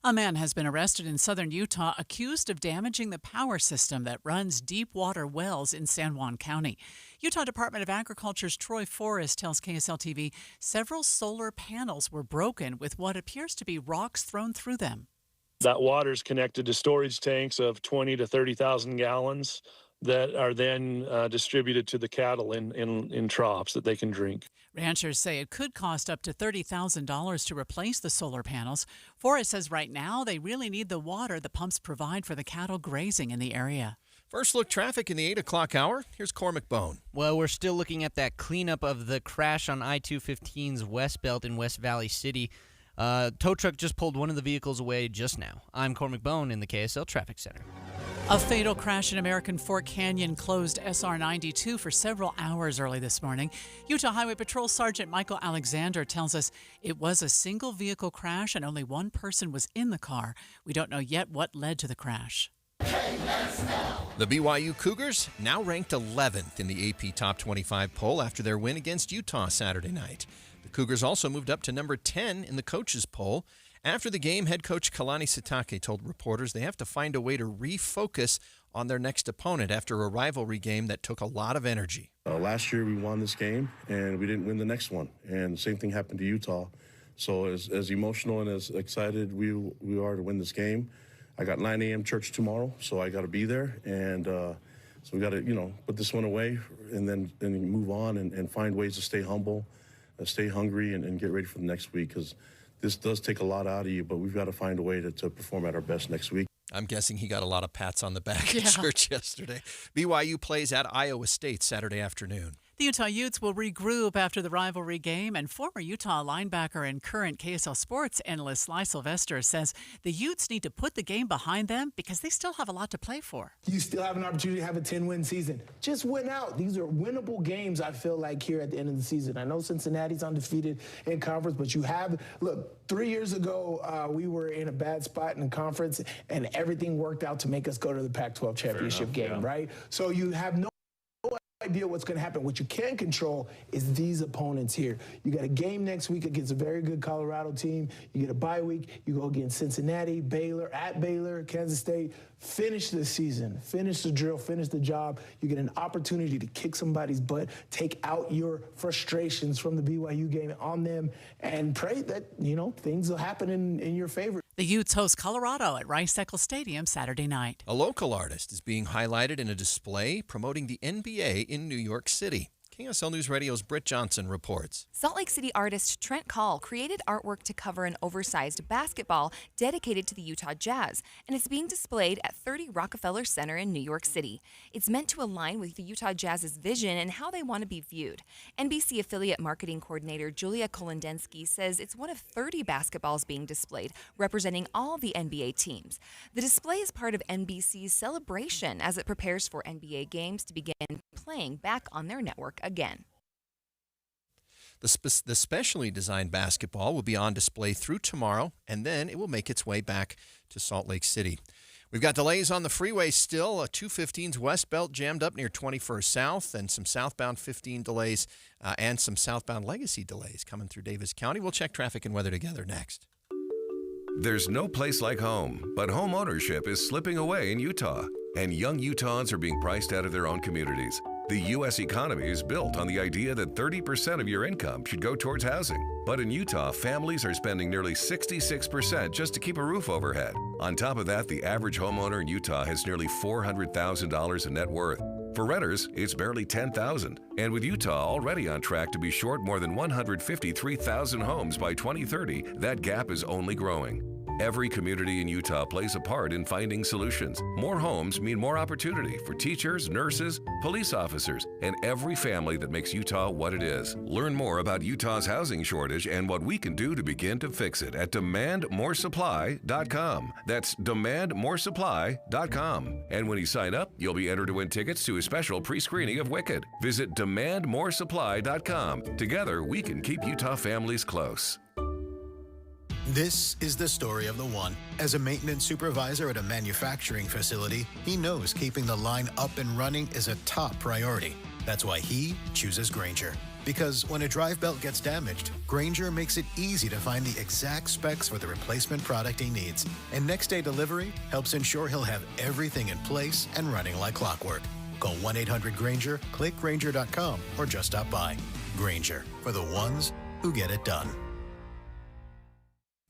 A man has been arrested in southern Utah accused of damaging the power system that runs deep water wells in San Juan County. Utah Department of Agriculture's Troy Forrest tells KSL TV several solar panels were broken with what appears to be rocks thrown through them. That water is connected to storage tanks of 20 to 30,000 gallons that are then distributed to the cattle in troughs that they can drink. Ranchers say it could cost up to $30,000 to replace the solar panels. Forrest says right now they really need the water the pumps provide for the cattle grazing in the area. First look traffic in the 8 o'clock hour. Here's Cormac Bone. Well, we're still looking at that cleanup of the crash on I-215's West Belt in West Valley City. Tow truck just pulled one of the vehicles away just now. I'm Cormac Bone in the KSL Traffic Center. A fatal crash in American Fork Canyon closed SR 92 for several hours early this morning. Utah Highway Patrol Sergeant Michael Alexander tells us it was a single vehicle crash and only one person was in the car. We don't know yet what led to the crash. The BYU Cougars now ranked 11th in the AP Top 25 poll after their win against Utah Saturday night. The Cougars also moved up to number 10 in the coaches poll. After the game, head coach Kalani Sitake told reporters they have to find a way to refocus on their next opponent after a rivalry game that took a lot of energy. Last year we won this game and we didn't win the next one. And the same thing happened to Utah. So as emotional and as excited we are to win this game, I got 9 a.m. church tomorrow, so I got to be there. And so we got to, put this one away and then move on and find ways to stay humble, stay hungry, and get ready for the next week, because this does take a lot out of you, but we've got to find a way to perform at our best next week. I'm guessing he got a lot of pats on the back at church yesterday. BYU plays at Iowa State Saturday afternoon. The Utah Utes will regroup after the rivalry game, and former Utah linebacker and current KSL Sports analyst Sly Sylvester says the Utes need to put the game behind them because they still have a lot to play for. You still have an opportunity to have a 10-win season. Just win out. These are winnable games, I feel like, here at the end of the season. I know Cincinnati's undefeated in conference, but you have, look, 3 years ago, we were in a bad spot in the conference, and everything worked out to make us go to the Pac-12 championship game, right? So you have no idea what's going to happen. What you can control is these opponents here. You got a game next week against a very good Colorado team. You get a bye week. You go against Cincinnati, Baylor, Kansas State. Finish the season. Finish the drill. Finish the job. You get an opportunity to kick somebody's butt, take out your frustrations from the BYU game on them, and pray that, things will happen in your favor. The Utes host Colorado at Rice-Eccles Stadium Saturday night. A local artist is being highlighted in a display promoting the NBA in New York City. KSL News Radio's Britt Johnson reports. Salt Lake City artist Trent Call created artwork to cover an oversized basketball dedicated to the Utah Jazz, and it's being displayed at 30 Rockefeller Center in New York City. It's meant to align with the Utah Jazz's vision and how they want to be viewed. NBC affiliate marketing coordinator Julia Kolendensky says it's one of 30 basketballs being displayed, representing all the NBA teams. The display is part of NBC's celebration as it prepares for NBA games to begin playing back on their network again. The specially designed basketball will be on display through tomorrow, and then it will make its way back to Salt Lake City. We've got delays on the freeway still. 215's West Belt jammed up near 21st South, and some southbound 15 delays and some southbound Legacy delays coming through Davis County. We'll check traffic and weather together next. There's no place like home, but home ownership is slipping away in Utah, and young Utahns are being priced out of their own communities. The U.S. economy is built on the idea that 30% of your income should go towards housing. But in Utah, families are spending nearly 66% just to keep a roof overhead. On top of that, the average homeowner in Utah has nearly $400,000 in net worth. For renters, it's barely $10,000. And with Utah already on track to be short more than 153,000 homes by 2030, that gap is only growing. Every community in Utah plays a part in finding solutions. More homes mean more opportunity for teachers, nurses, police officers, and every family that makes Utah what it is. Learn more about Utah's housing shortage and what we can do to begin to fix it at demandmoresupply.com. That's demandmoresupply.com. And when you sign up, you'll be entered to win tickets to a special pre-screening of Wicked. Visit demandmoresupply.com. Together, we can keep Utah families close. This is the story of the one. As a maintenance supervisor at a manufacturing facility, he knows keeping the line up and running is a top priority. That's why he chooses Grainger, Because when a drive belt gets damaged, Grainger makes it easy to find the exact specs for the replacement product he needs. And next day delivery helps ensure he'll have everything in place and running like clockwork. Call 1-800-GRAINGER, click Grainger.com, or just stop by. Grainger, for the ones who get it done.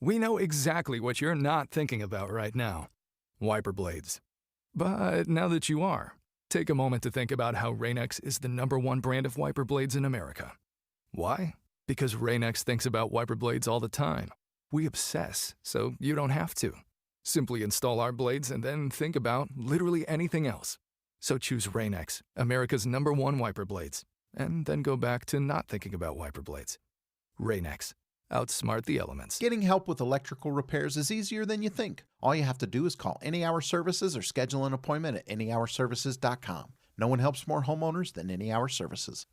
We know exactly what you're not thinking about right now. Wiper blades. But now that you are, take a moment to think about how Rain-X is the #1 brand of wiper blades in America. Why? Because Rain-X thinks about wiper blades all the time. We obsess, so you don't have to. Simply install our blades and then think about literally anything else. So choose Rain-X, America's #1 wiper blades, and then go back to not thinking about wiper blades. Rain-X. Outsmart the elements. Getting help with electrical repairs is easier than you think. All you have to do is call Any Hour Services or schedule an appointment at anyhourservices.com. No one helps more homeowners than Any Hour Services.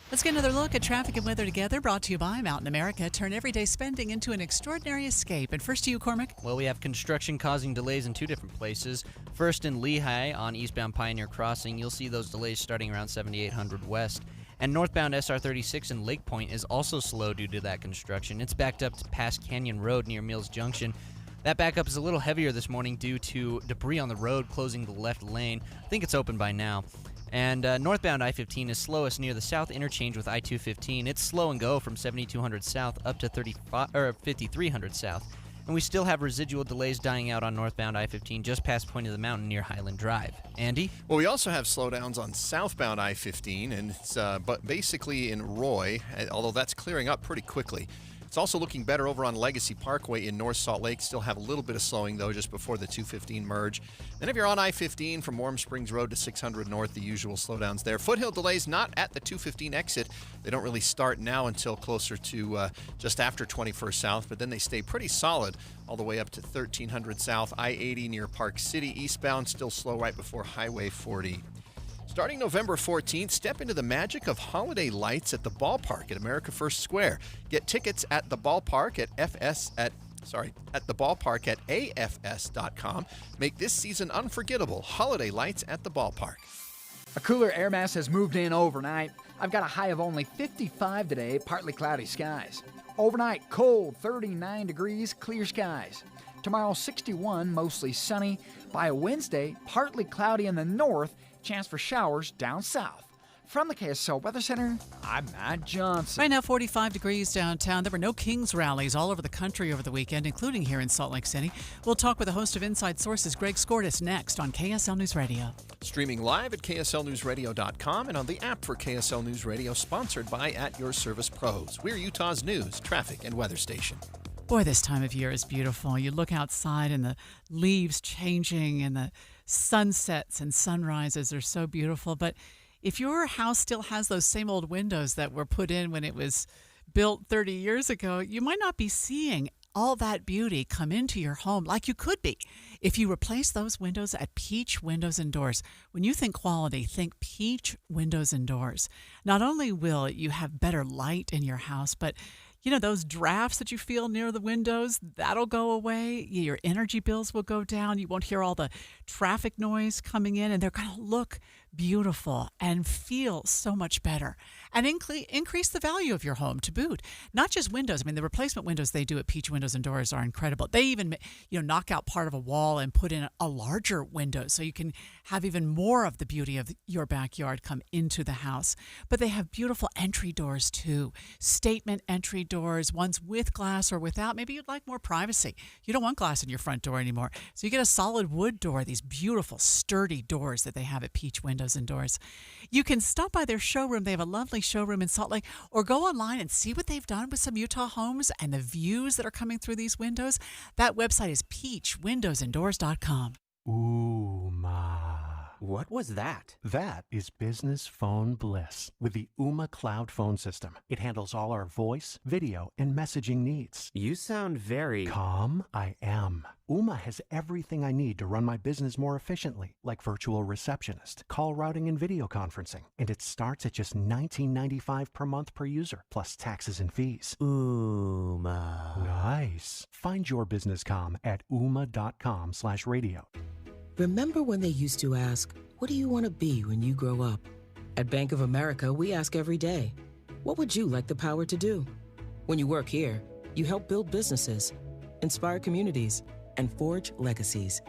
Let's get another look at traffic and weather together, brought to you by Mountain America. Turn everyday spending into an extraordinary escape. And first to you, Cormac. Well, we have construction causing delays in two different places. First in Lehigh on eastbound Pioneer Crossing. You'll see those delays starting around 7800 west. And northbound SR36 in Lake Point is also slow due to that construction. It's backed up past Canyon Road near Mills Junction. That backup is a little heavier this morning due to debris on the road closing the left lane. I think it's open by now. And northbound I-15 is slowest near the south interchange with I-215. It's slow and go from 7200 south up to 5300 south. And we still have residual delays dying out on northbound I-15 just past Point of the Mountain near Highland Drive. Andy? Well, we also have slowdowns on southbound I-15, and it's but basically in Roy, although that's clearing up pretty quickly. It's also looking better over on Legacy Parkway in North Salt Lake. Still have a little bit of slowing, though, just before the 215 merge. Then if you're on I-15 from Warm Springs Road to 600 North, the usual slowdowns there. Foothill delays not at the 215 exit. They don't really start now until closer to just after 21st South, but then they stay pretty solid all the way up to 1300 South. I-80 near Park City eastbound, still slow right before Highway 40. Starting November 14th, step into the magic of holiday lights at the ballpark at America First Square. Get tickets at the ballpark at afs.com. Make this season unforgettable. Holiday lights at the ballpark. A cooler air mass has moved in overnight. I've got a high of only 55 today, partly cloudy skies. Overnight, cold, 39 degrees, clear skies. Tomorrow, 61, mostly sunny. By Wednesday, partly cloudy in the north, chance for showers down south. From the KSL Weather Center, I'm Matt Johnson. Right now, 45 degrees downtown. There were no Kings rallies all over the country over the weekend, including here in Salt Lake City. We'll talk with the host of Inside Sources, Greg Skordas, next on KSL News Radio. Streaming live at KSLNewsRadio.com and on the app for KSL News Radio, sponsored by At Your Service Pros. We're Utah's news, traffic, and weather station. Boy, this time of year is beautiful. You look outside and the leaves changing and the sunsets and sunrises are so beautiful. But if your house still has those same old windows that were put in when it was built 30 years ago, you might not be seeing all that beauty come into your home like you could be if you replace those windows at Peach Windows and Doors. When you think quality, think Peach Windows and Doors. Not only will you have better light in your house, but you know, those drafts that you feel near the windows, that'll go away. Your energy bills will go down. You won't hear all the traffic noise coming in, and they're going to look beautiful and feel so much better and increase the value of your home to boot. Not just windows. I mean, the replacement windows they do at Peach Windows and Doors are incredible. They even, knock out part of a wall and put in a larger window so you can have even more of the beauty of your backyard come into the house. But they have beautiful entry doors too. Statement entry doors, ones with glass or without. Maybe you'd like more privacy. You don't want glass in your front door anymore. So you get a solid wood door, these beautiful sturdy doors that they have at Peach Windows and Doors. You can stop by their showroom. They have a lovely showroom in Salt Lake, or go online and see what they've done with some Utah homes and the views that are coming through these windows. That website is peachwindowsanddoors.com. Ooh, ma. What was that? That is business phone bliss with the Ooma Cloud phone system. It handles all our voice, video, and messaging needs. You sound very... Calm? I am. Ooma has everything I need to run my business more efficiently, like virtual receptionist, call routing, and video conferencing. And it starts at just $19.95 per month per user, plus taxes and fees. Ooma. Nice. Find your business calm at ooma.com/radio. Remember when they used to ask, what do you want to be when you grow up? At Bank of America, we ask every day, What would you like the power to do? When you work here, you help build businesses, inspire communities, and forge legacies.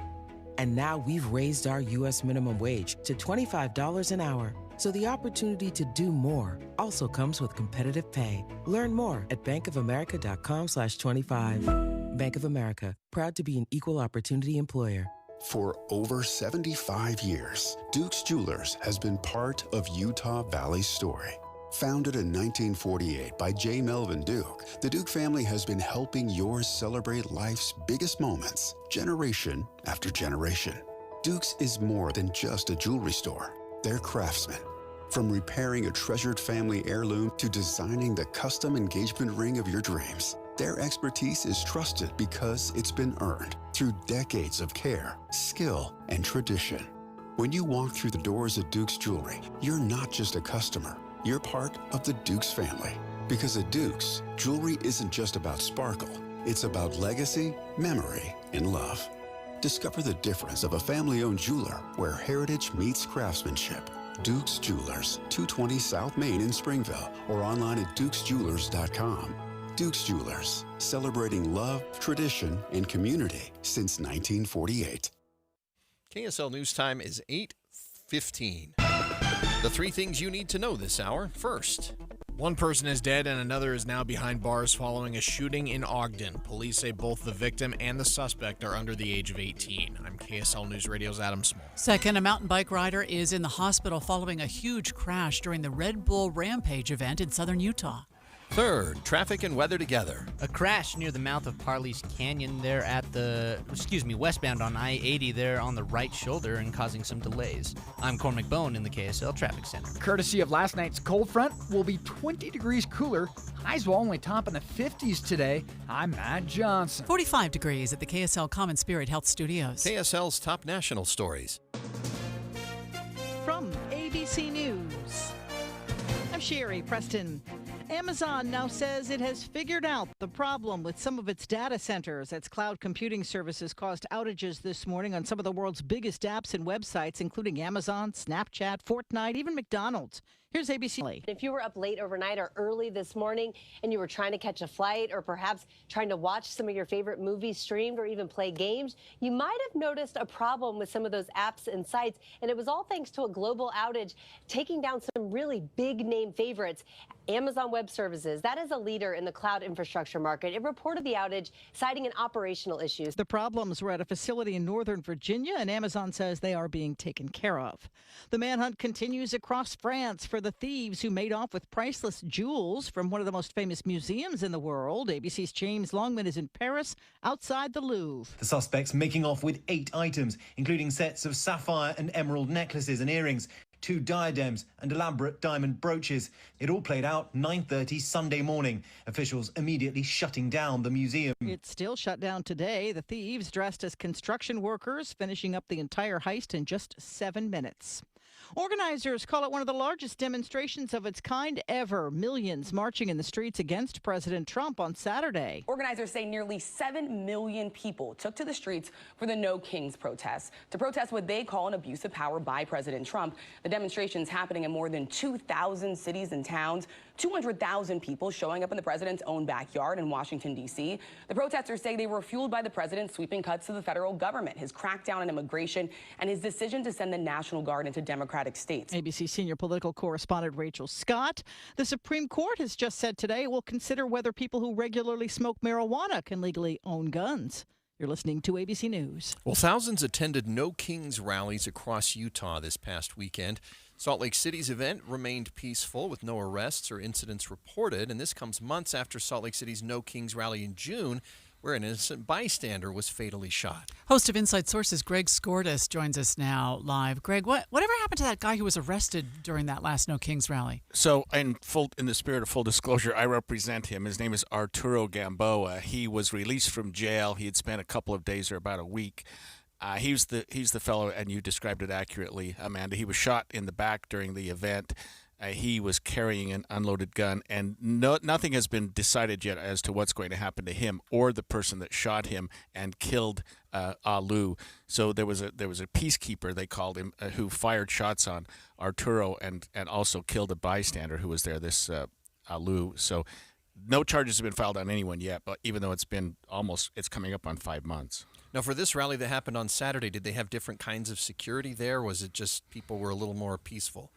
And now we've raised our U.S. minimum wage to $25 an hour. So the opportunity to do more also comes with competitive pay. Learn more at bankofamerica.com/25. Bank of America, proud to be an equal opportunity employer. For over 75 years, Duke's Jewelers has been part of Utah Valley's story. Founded in 1948 by J. Melvin Duke, the Duke family has been helping yours celebrate life's biggest moments, generation after generation. Duke's is more than just a jewelry store. They're craftsmen. From repairing a treasured family heirloom to designing the custom engagement ring of your dreams, their expertise is trusted because it's been earned through decades of care, skill, and tradition. When you walk through the doors of Duke's Jewelry, you're not just a customer. You're part of the Duke's family. Because at Duke's, jewelry isn't just about sparkle. It's about legacy, memory, and love. Discover the difference of a family-owned jeweler where heritage meets craftsmanship. Duke's Jewelers, 220 South Main in Springville, or online at dukesjewelers.com. Duke's Jewelers, celebrating love, tradition, and community since 1948. KSL News Time is 8:15. The three things you need to know this hour. First, one person is dead and another is now behind bars following a shooting in Ogden. Police say both the victim and the suspect are under the age of 18. I'm KSL News Radio's Adam Small. Second, a mountain bike rider is in the hospital following a huge crash during the Red Bull Rampage event in southern Utah. Third, traffic and weather together. A crash near the mouth of Parley's Canyon there at westbound on I-80 there on the right shoulder and causing some delays. I'm Cormac Bone in the KSL Traffic Center. Courtesy of last night's cold front, will be 20 degrees cooler. Highs will only top in the 50s today. I'm Matt Johnson. 45 degrees at the KSL Common Spirit Health Studios. KSL's top national stories. From ABC News, I'm Sherry Preston. Amazon now says it has figured out the problem with some of its data centers. Its cloud computing services caused outages this morning on some of the world's biggest apps and websites, including Amazon, Snapchat, Fortnite, even McDonald's. Here's ABC. If you were up late overnight or early this morning and you were trying to catch a flight or perhaps trying to watch some of your favorite movies streamed or even play games, you might have noticed a problem with some of those apps and sites. And it was all thanks to a global outage taking down some really big name favorites. Amazon Web Services, that is a leader in the cloud infrastructure market. It reported the outage, citing an operational issues. The problems were at a facility in Northern Virginia, and Amazon says they are being taken care of. The manhunt continues across France for the thieves who made off with priceless jewels from one of the most famous museums in the world. ABC's James Longman is in Paris, outside the Louvre. The suspects making off with 8 items, including sets of sapphire and emerald necklaces and earrings, 2 diadems and elaborate diamond brooches. It all played out 9:30 Sunday morning. Officials immediately shutting down the museum. It's still shut down today. The thieves, dressed as construction workers, finishing up the entire heist in just 7 minutes. Organizers call it one of the largest demonstrations of its kind ever. Millions marching in the streets against President Trump on Saturday. Organizers say nearly 7 million people took to the streets for the No Kings protests to protest what they call an abuse of power by President Trump. The demonstrations happening in more than 2,000 cities and towns. 200,000 people showing up in the president's own backyard in Washington, D.C. The protesters say they were fueled by the president's sweeping cuts to the federal government, his crackdown on immigration, and his decision to send the National Guard into Democratic states. ABC senior political correspondent Rachel Scott. The Supreme Court has just said today it will consider whether people who regularly smoke marijuana can legally own guns. You're listening to ABC News. Well, thousands attended No Kings rallies across Utah this past weekend. Salt Lake City's event remained peaceful with no arrests or incidents reported, and this comes months after Salt Lake City's No Kings rally in June, where an innocent bystander was fatally shot. Host of Inside Sources, Greg Skordas, joins us now live. Greg, whatever happened to that guy who was arrested during that last No Kings rally? So, in the spirit of full disclosure, I represent him. His name is Arturo Gamboa. He was released from jail. He had spent a couple of days or about a week. He's the fellow, and you described it accurately, Amanda. He was shot in the back during the event. He was carrying an unloaded gun, and nothing has been decided yet as to what's going to happen to him or the person that shot him and killed Alu. So there was a peacekeeper, they called him, who fired shots on Arturo and also killed a bystander who was there. This Lou. So no charges have been filed on anyone yet, but even though it's coming up on 5 months. Now, for this rally that happened on Saturday, did they have different kinds of security there? Was it just people were a little more peaceful?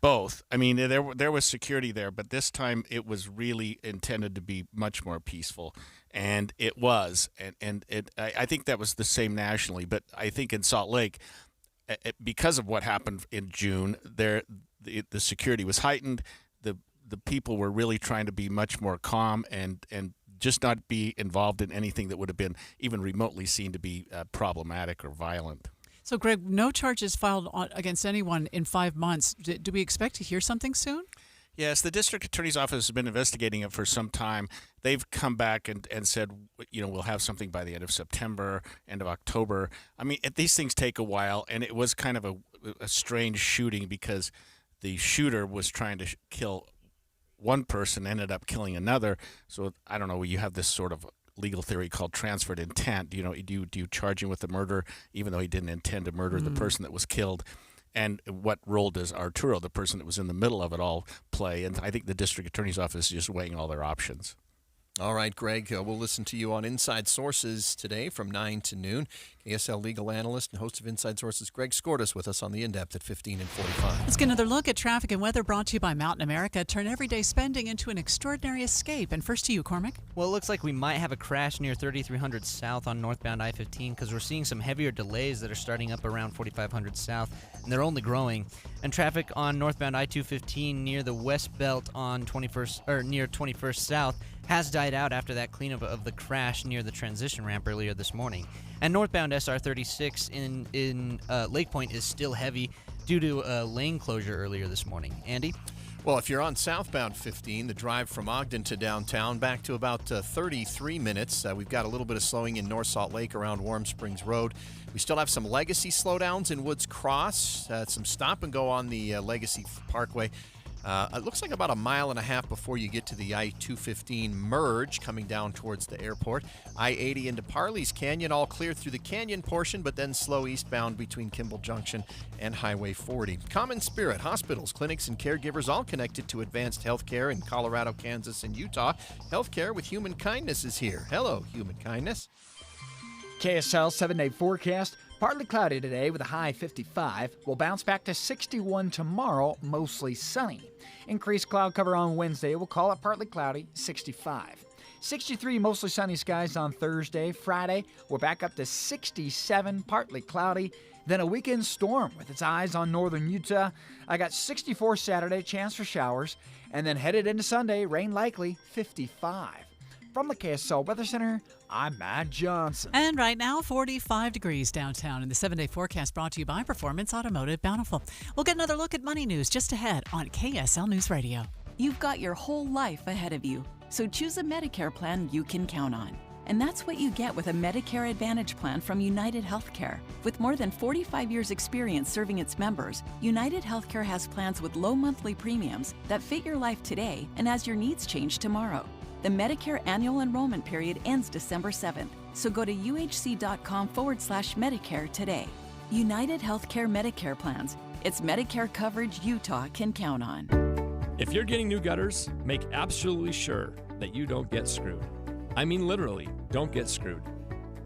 Both. I mean, there was security there, but this time it was really intended to be much more peaceful, and it was. I think that was the same nationally, but I think in Salt Lake, because of what happened in June, the security was heightened. The people were really trying to be much more calm and just not be involved in anything that would have been even remotely seen to be problematic or violent. So, Greg, no charges filed against anyone in 5 months. Do we expect to hear something soon? Yes, the district attorney's office has been investigating it for some time. They've come back and said, we'll have something by the end of September, end of October. I mean, these things take a while, and it was kind of a strange shooting because the shooter was trying to kill one person, ended up killing another. So I don't know. You have this sort of legal theory called transferred intent. Do you charge him with the murder even though he didn't intend to murder the person that was killed? And what role does Arturo, the person that was in the middle of it all, play? And I think the district attorney's office is just weighing all their options. All right, Greg, we'll listen to you on Inside Sources today from 9 to noon. KSL legal analyst and host of Inside Sources, Greg Skordas, with us on The In-Depth at 15 and 45. Let's get another look at traffic and weather brought to you by Mountain America. Turn everyday spending into an extraordinary escape. And first to you, Cormac. Well, it looks like we might have a crash near 3300 South on northbound I-15 because we're seeing some heavier delays that are starting up around 4500 South, and they're only growing. And traffic on northbound I-215 near the West Belt on 21st South has died out after that cleanup of the crash near the transition ramp earlier this morning. And northbound SR36 in Lake Point is still heavy due to a lane closure earlier this morning. Andy? Well, if you're on southbound 15, the drive from Ogden to downtown back to about 33 minutes. We've got a little bit of slowing in North Salt Lake around Warm Springs Road. We still have some legacy slowdowns in Woods Cross, some stop and go on the Legacy Parkway. It looks like about a mile and a half before you get to the I-215 merge coming down towards the airport. I-80 into Parley's Canyon, all clear through the canyon portion, but then slow eastbound between Kimball Junction and Highway 40. Common Spirit, hospitals, clinics, and caregivers all connected to advanced healthcare in Colorado, Kansas, and Utah. Healthcare with Human Kindness is here. Hello, Human Kindness. KSL 7-day forecast. Partly cloudy today with a high 55. We'll bounce back to 61 tomorrow, mostly sunny. Increased cloud cover on Wednesday. We'll call it partly cloudy, 65. 63 mostly sunny skies on Thursday. Friday, we're back up to 67, partly cloudy. Then a weekend storm with its eyes on northern Utah. I got 64 Saturday, chance for showers. And then headed into Sunday, rain likely, 55. From the KSL Weather Center, I'm Matt Johnson. And right now, 45 degrees downtown in the 7-day forecast brought to you by Performance Automotive Bountiful. We'll get another look at money news just ahead on KSL News Radio. You've got your whole life ahead of you, so choose a Medicare plan you can count on. And that's what you get with a Medicare Advantage plan from United Healthcare. With more than 45 years' experience serving its members, United Healthcare has plans with low monthly premiums that fit your life today and as your needs change tomorrow. The Medicare annual enrollment period ends December 7th, so go to uhc.com/Medicare today. United Healthcare Medicare plans. It's Medicare coverage Utah can count on. If you're getting new gutters, make absolutely sure that you don't get screwed. I mean literally, don't get screwed.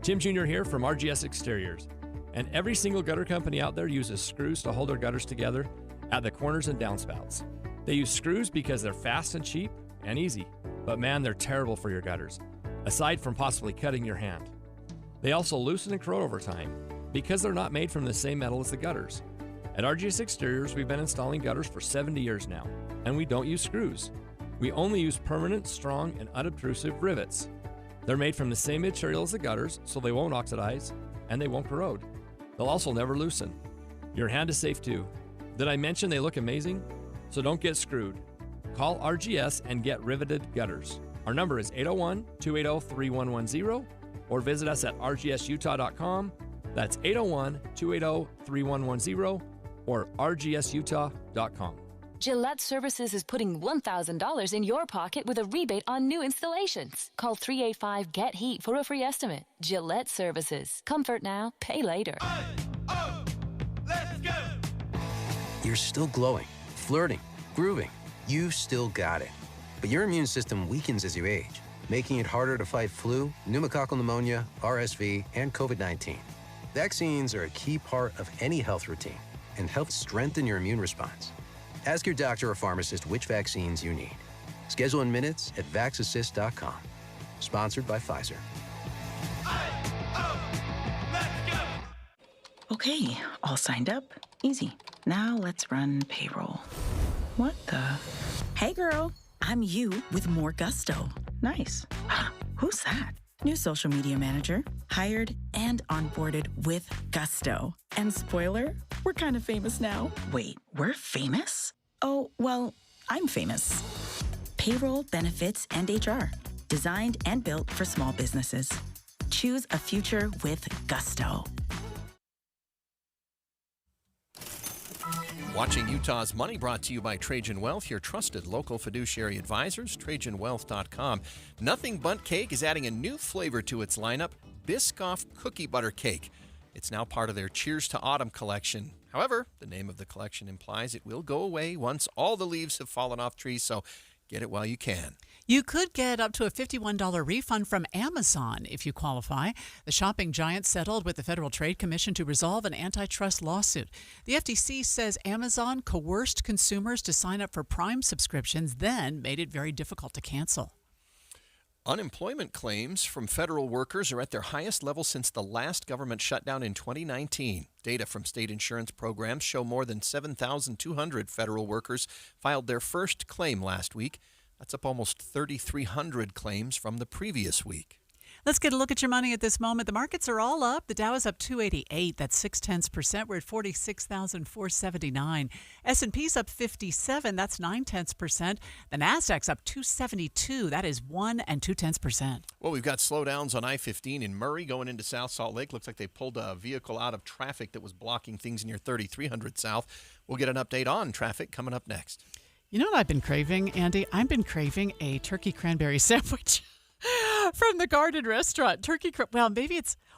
Tim Jr. here from RGS Exteriors. And every single gutter company out there uses screws to hold their gutters together at the corners and downspouts. They use screws because they're fast and cheap and easy. But man, they're terrible for your gutters, aside from possibly cutting your hand. They also loosen and corrode over time because they're not made from the same metal as the gutters. At RGS Exteriors, we've been installing gutters for 70 years now, and we don't use screws. We only use permanent, strong, and unobtrusive rivets. They're made from the same material as the gutters, so they won't oxidize and they won't corrode. They'll also never loosen. Your hand is safe too. Did I mention they look amazing? So don't get screwed. Call RGS and get riveted gutters. Our number is 801-280-3110 or visit us at rgsutah.com. That's 801-280-3110 or rgsutah.com. Gillette Services is putting $1,000 in your pocket with a rebate on new installations. Call 385-GET-HEAT for a free estimate. Gillette Services. Comfort now, pay later. Let's go! You're still glowing, flirting, grooving. You still got it. But your immune system weakens as you age, making it harder to fight flu, pneumococcal pneumonia, RSV, and COVID-19. Vaccines are a key part of any health routine and help strengthen your immune response. Ask your doctor or pharmacist which vaccines you need. Schedule in minutes at vaxassist.com. Sponsored by Pfizer. Okay, all signed up. Easy. Now let's run payroll. What the? Hey girl, I'm you with more gusto. Nice. Who's that? New social media manager, hired and onboarded with gusto. And spoiler, we're kind of famous now. Wait, we're famous? Oh, well, I'm famous. Payroll, benefits, and HR. Designed and built for small businesses. Choose a future with gusto. Watching Utah's Money, brought to you by Trajan Wealth, your trusted local fiduciary advisors, TrajanWealth.com. Nothing Bundt Cake is adding a new flavor to its lineup, Biscoff Cookie Butter Cake. It's now part of their Cheers to Autumn collection. However, the name of the collection implies it will go away once all the leaves have fallen off trees, so get it while you can. You could get up to a $51 refund from Amazon if you qualify. The shopping giant settled with the Federal Trade Commission to resolve an antitrust lawsuit. The FTC says Amazon coerced consumers to sign up for Prime subscriptions, then made it very difficult to cancel. Unemployment claims from federal workers are at their highest level since the last government shutdown in 2019. Data from state insurance programs show more than 7,200 federal workers filed their first claim last week. That's up almost 3,300 claims from the previous week. Let's get a look at your money at this moment. The markets are all up. The Dow is up 288. That's 0.6%. We're at 46,479. S&P's up 57. That's 0.9%. The Nasdaq's up 272. That is 1.2%. Well, we've got slowdowns on I-15 in Murray going into South Salt Lake. Looks like they pulled a vehicle out of traffic that was blocking things near 3,300 South. We'll get an update on traffic coming up next. You know what I've been craving, Andy? I've been craving a turkey cranberry sandwich. From the Garden Restaurant,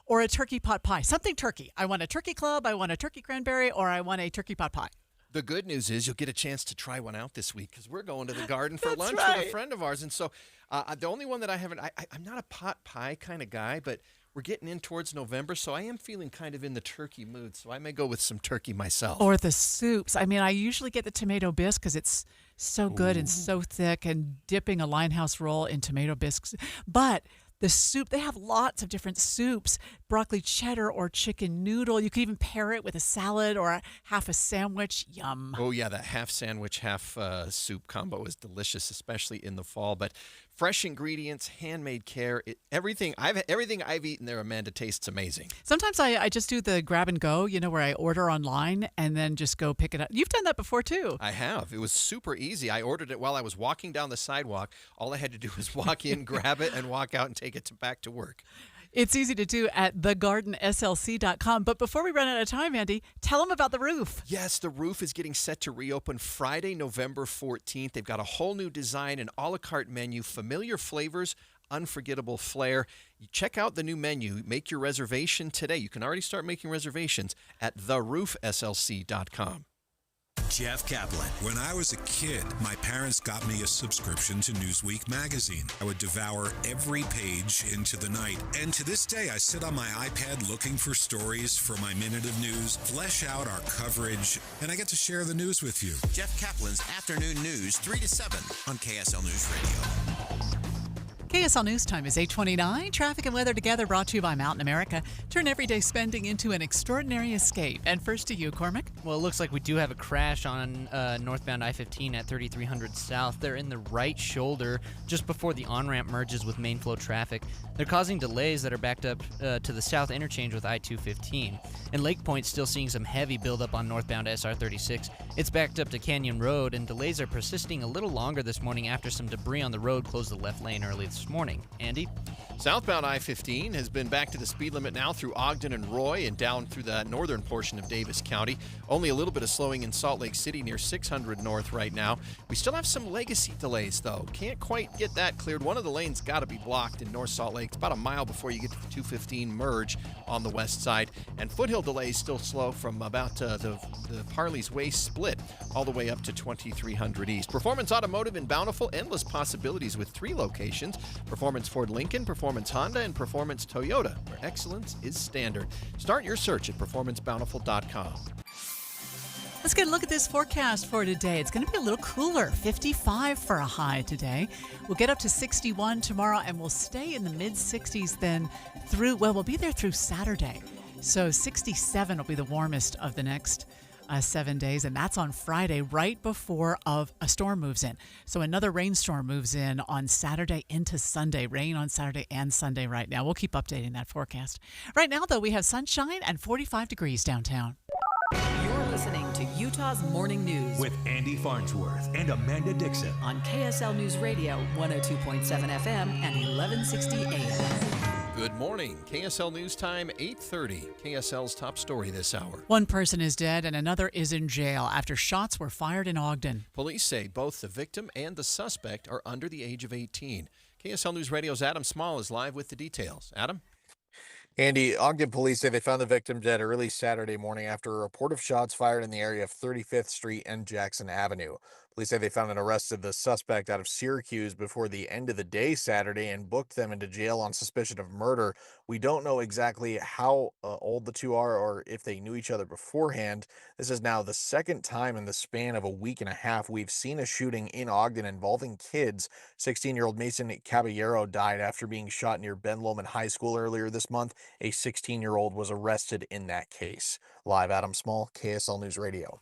or a turkey pot pie, something turkey. I want a turkey club, I want a turkey cranberry, or I want a turkey pot pie. The good news is you'll get a chance to try one out this week because we're going to the Garden for lunch right. with a friend of ours. And so the only one that I haven't, I'm not a pot pie kind of guy, but we're getting in towards November, so I am feeling kind of in the turkey mood. So I may go with some turkey myself. Or the soups. I mean, I usually get the tomato bisque because it's so good and so thick, and dipping a Linehouse roll in tomato bisques. But the soup, they have lots of different soups, broccoli cheddar or chicken noodle. You could even pair it with a salad or half a sandwich. Yum. Oh, yeah, that half sandwich, half soup combo is delicious, especially in the fall. But fresh ingredients, handmade care, everything I've eaten there, Amanda, tastes amazing. Sometimes I just do the grab and go, where I order online and then just go pick it up. You've done that before, too. I have. It was super easy. I ordered it while I was walking down the sidewalk. All I had to do was walk in, grab it, and walk out and take it back to work. It's easy to do at thegardenslc.com. But before we run out of time, Andy, tell them about the roof. Yes, the roof is getting set to reopen Friday, November 14th. They've got a whole new design, an a la carte menu, familiar flavors, unforgettable flair. You check out the new menu. Make your reservation today. You can already start making reservations at theroofslc.com. Jeff Kaplan. When I was a kid, my parents got me a subscription to Newsweek magazine. I would devour every page into the night. And to this day, I sit on my iPad looking for stories for my Minute of News, flesh out our coverage, and I get to share the news with you. Jeff Kaplan's Afternoon News, 3 to 7 on KSL News Radio. KSL News Time is 8:29. Traffic and weather together brought to you by Mountain America. Turn everyday spending into an extraordinary escape. And first to you, Cormac. Well, it looks like we do have a crash on northbound I-15 at 3300 South. They're in the right shoulder just before the on-ramp merges with main flow traffic. They're causing delays that are backed up to the south interchange with I-215. And Lake Point still seeing some heavy buildup on northbound SR-36. It's backed up to Canyon Road, and delays are persisting a little longer this morning after some debris on the road closed the left lane early this morning. Andy? Southbound I-15 has been back to the speed limit now through Ogden and Roy and down through the northern portion of Davis County. Only a little bit of slowing in Salt Lake City near 600 North right now. We still have some legacy delays, though. Can't quite get that cleared. One of the lanes got to be blocked in North Salt Lake. It's about a mile before you get to the 215 merge on the west side. And Foothill delays still slow from about the Parley's Way split all the way up to 2300 East. Performance Automotive in Bountiful, endless possibilities with 3 locations. Performance Ford Lincoln, Performance Honda, and Performance Toyota, where excellence is standard. Start your search at performancebountiful.com. Let's get a look at this forecast for today. It's going to be a little cooler, 55 for a high today. We'll get up to 61 tomorrow, and we'll stay in the mid-60s then through, well, we'll be there through Saturday. So 67 will be the warmest of the next 7 days, and that's on Friday, right before a storm moves in. So another rainstorm moves in on Saturday into Sunday. Rain on Saturday and Sunday right now. We'll keep updating that forecast. Right now, though, we have sunshine and 45 degrees downtown. You're listening to Utah's Morning News with Andy Farnsworth and Amanda Dixon on KSL News Radio, 102.7 FM and 1160 AM. Good morning. KSL News Time, 8:30. KSL's top story this hour. One person is dead and another is in jail after shots were fired in Ogden. Police say both the victim and the suspect are under the age of 18. KSL News Radio's Adam Small is live with the details. Adam? Andy, Ogden police say they found the victim dead early Saturday morning after a report of shots fired in the area of 35th Street and Jackson Avenue. Police say they found and arrested the suspect out of Syracuse before the end of the day Saturday and booked them into jail on suspicion of murder. We don't know exactly how old the two are or if they knew each other beforehand. This is now the second time in the span of a week and a half we've seen a shooting in Ogden involving kids. 16-year-old Mason Caballero died after being shot near Ben Lomond High School earlier this month. A 16-year-old was arrested in that case. Live, Adam Small, KSL News Radio.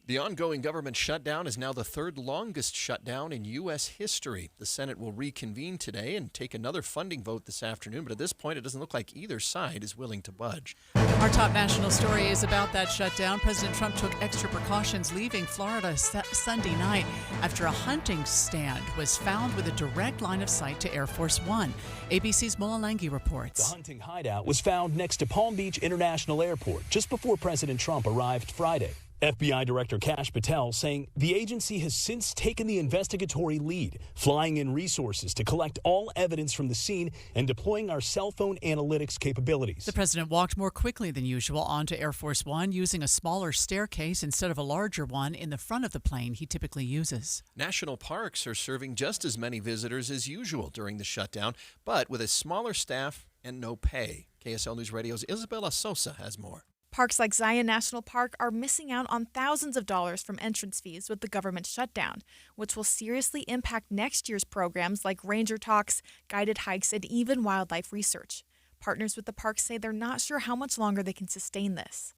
The ongoing government shutdown is now the third longest shutdown in U.S. history. The Senate will reconvene today and take another funding vote this afternoon, but at this point it doesn't look like either side is willing to budge. Our top national story is about that shutdown. President Trump took extra precautions leaving Florida Sunday night after a hunting stand was found with a direct line of sight to Air Force One. ABC's Molalanghi reports. The hunting hideout was found next to Palm Beach International Airport just before President Trump arrived Friday. FBI Director Kash Patel saying the agency has since taken the investigatory lead, flying in resources to collect all evidence from the scene and deploying our cell phone analytics capabilities. The president walked more quickly than usual onto Air Force One, using a smaller staircase instead of a larger one in the front of the plane he typically uses. National parks are serving just as many visitors as usual during the shutdown, but with a smaller staff and no pay. KSL News Radio's Isabella Sosa has more. Parks like Zion National Park are missing out on thousands of dollars from entrance fees with the government shutdown, which will seriously impact next year's programs like ranger talks, guided hikes, and even wildlife research. Partners with the park say they're not sure how much longer they can sustain this.